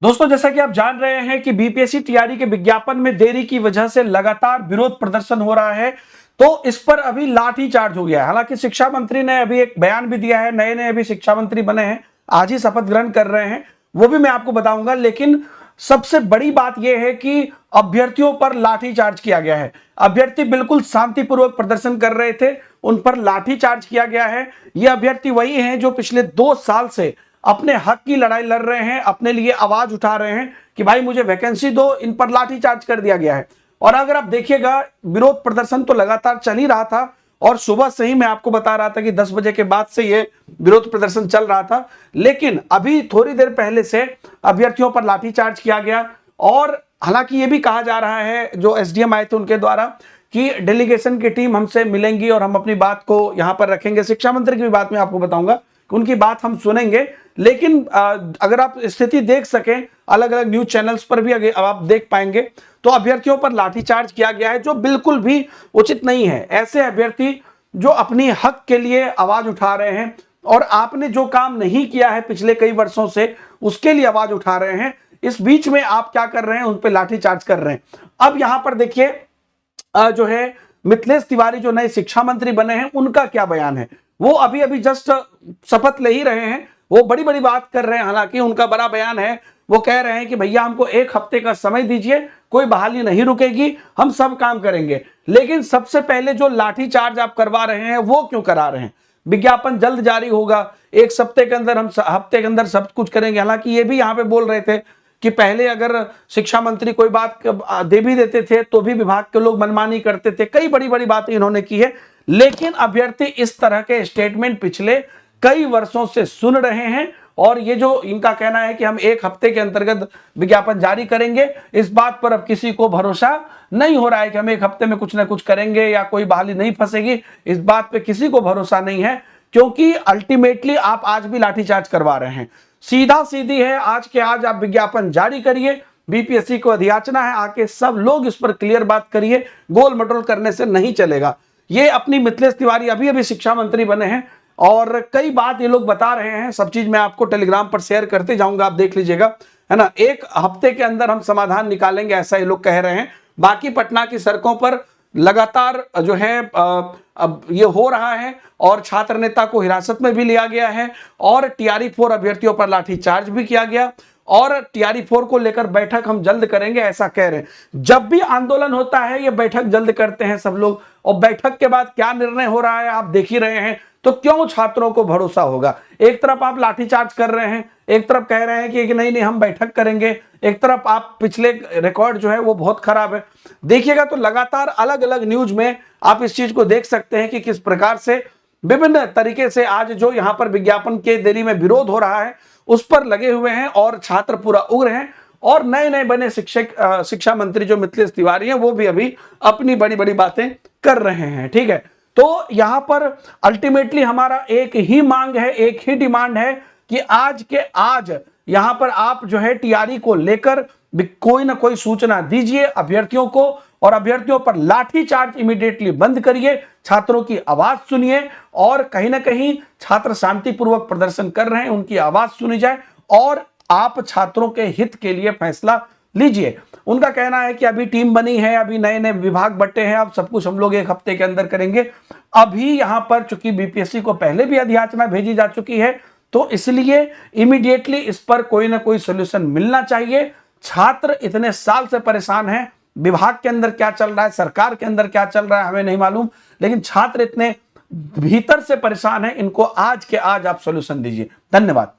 दोस्तों, जैसा कि आप जान रहे हैं कि बीपीएससी टीआरई के विज्ञापन में देरी की वजह से लगातार विरोध प्रदर्शन हो रहा है, तो इस पर अभी लाठी चार्ज हो गया है। हालांकि शिक्षा मंत्री ने अभी एक बयान भी दिया है, नए नए अभी शिक्षा मंत्री बने हैं, आज ही शपथ ग्रहण कर रहे हैं, वो भी मैं आपको बताऊंगा। लेकिन सबसे बड़ी बात यह है कि अभ्यर्थियों पर लाठी चार्ज किया गया है। अभ्यर्थी बिल्कुल शांतिपूर्वक प्रदर्शन कर रहे थे, उन पर लाठी चार्ज किया गया है। ये अभ्यर्थी वही हैं जो पिछले 2 साल से अपने हक की लड़ाई लड़ रहे हैं, अपने लिए आवाज उठा रहे हैं कि भाई मुझे वैकेंसी दो। इन पर लाठीचार्ज कर दिया गया है। और अगर आप देखिएगा, विरोध प्रदर्शन तो लगातार चल ही रहा था और सुबह से ही मैं आपको बता रहा था कि 10 बजे के बाद से ये विरोध प्रदर्शन चल रहा था। लेकिन अभी थोड़ी देर पहले से अभ्यर्थियों पर लाठीचार्ज किया गया। और हालांकि ये भी कहा जा रहा है, जो एसडीएम आए थे उनके द्वारा, कि डेलीगेशन की टीम हमसे मिलेंगी और हम अपनी बात को यहां पर रखेंगे। शिक्षा मंत्री की भी बात मैं आपको बताऊंगा, उनकी बात हम सुनेंगे। लेकिन अगर आप स्थिति देख सकें, अलग अलग न्यूज चैनल्स पर भी अगर आप देख पाएंगे, तो अभ्यर्थियों पर लाठीचार्ज किया गया है, जो बिल्कुल भी उचित नहीं है। ऐसे अभ्यर्थी जो अपनी हक के लिए आवाज उठा रहे हैं और आपने जो काम नहीं किया है पिछले कई वर्षों से, उसके लिए आवाज उठा रहे हैं, इस बीच में आप क्या कर रहे हैं, उन पर लाठीचार्ज कर रहे हैं। अब यहां पर देखिए, जो है मिथिलेश तिवारी जो नए शिक्षा मंत्री बने हैं, उनका क्या बयान है। वो अभी अभी जस्ट शपथ ले ही रहे हैं, वो बड़ी बड़ी बात कर रहे हैं। हालांकि उनका बड़ा बयान है, वो कह रहे हैं कि भैया हमको 1 हफ्ते का समय दीजिए, कोई बहाली नहीं रुकेगी, हम सब काम करेंगे। लेकिन सबसे पहले जो लाठीचार्ज आप करवा रहे हैं, वो क्यों करा रहे हैं। विज्ञापन जल्द जारी होगा, 1 हफ्ते के अंदर, हम हफ्ते के अंदर सब कुछ करेंगे। हालांकि ये भी यहां पे बोल रहे थे कि पहले अगर शिक्षा मंत्री कोई बात दे भी देते थे तो भी विभाग के लोग मनमानी करते थे। कई बड़ी बड़ी बातें इन्होंने की है। लेकिन अभ्यर्थी इस तरह के स्टेटमेंट पिछले कई वर्षों से सुन रहे हैं और ये जो इनका कहना है कि हम 1 हफ्ते के अंतर्गत विज्ञापन जारी करेंगे, इस बात पर अब किसी को भरोसा नहीं हो रहा है कि हम 1 हफ्ते में कुछ ना कुछ करेंगे या कोई बहाली नहीं फंसेगी। इस बात पे किसी को भरोसा नहीं है, क्योंकि अल्टीमेटली आप आज भी लाठीचार्ज करवा रहे हैं। सीधा सीधी है, आज के आज आप विज्ञापन जारी करिए। बीपीएससी को अधियाचना है, आके सब लोग इस पर क्लियर बात करिए। गोल मटोल करने से नहीं चलेगा। ये अपनी मिथिलेश तिवारी अभी अभी शिक्षा मंत्री बने हैं और कई बात ये लोग बता रहे हैं। सब चीज मैं आपको टेलीग्राम पर शेयर करते जाऊंगा, आप देख लीजिएगा, है ना। 1 हफ्ते के अंदर हम समाधान निकालेंगे, ऐसा ये लोग कह रहे हैं। बाकी पटना की सड़कों पर लगातार जो है अब ये हो रहा है और छात्र नेता को हिरासत में भी लिया गया है और टीआरई 4 अभ्यर्थियों पर लाठीचार्ज भी किया गया और टीआरई 4 को लेकर बैठक हम जल्द करेंगे, ऐसा कह रहे हैं। जब भी आंदोलन होता है, ये बैठक जल्द करते हैं सब लोग, और बैठक के बाद क्या निर्णय हो रहा है आप देख ही रहे हैं। तो क्यों छात्रों को भरोसा होगा। एक तरफ आप लाठीचार्ज कर रहे हैं, एक तरफ कह रहे हैं कि नहीं नहीं हम बैठक करेंगे, एक तरफ आप पिछले रिकॉर्ड जो है वो बहुत खराब है। देखिएगा तो लगातार अलग अलग न्यूज में आप इस चीज को देख सकते हैं कि किस प्रकार से विभिन्न तरीके से आज जो यहां पर विज्ञापन के देरी में विरोध हो रहा है उस पर लगे हुए हैं और छात्र पूरा उग्र हैं। और नए नए बने शिक्षा मंत्री जो मिथिलेश तिवारी हैं, वो भी अभी अपनी बड़ी बड़ी बातें कर रहे हैं। ठीक है, तो यहां पर अल्टीमेटली हमारा एक ही मांग है, एक ही डिमांड है कि आज के आज यहां पर आप जो है टीआरई को लेकर कोई ना कोई सूचना दीजिए अभ्यर्थियों को, और अभ्यर्थियों पर लाठीचार्ज इमीडिएटली बंद करिए, छात्रों की आवाज सुनिए। और कहीं ना कहीं छात्र शांतिपूर्वक प्रदर्शन कर रहे हैं, उनकी आवाज सुनी जाए और आप छात्रों के हित के लिए फैसला लीजिए। उनका कहना है कि अभी टीम बनी है, अभी नए नए विभाग बटे हैं, अब सब कुछ हम लोग 1 हफ्ते के अंदर करेंगे। अभी यहां पर चूंकि बीपीएससी को पहले भी अधियाचना भेजी जा चुकी है, तो इसलिए इमीडिएटली इस पर कोई ना कोई सोल्यूशन मिलना चाहिए। छात्र इतने साल से परेशान हैं, विभाग के अंदर क्या चल रहा है, सरकार के अंदर क्या चल रहा है हमें नहीं मालूम, लेकिन छात्र इतने भीतर से परेशान हैं, इनको आज के आज आप सोल्यूशन दीजिए। धन्यवाद।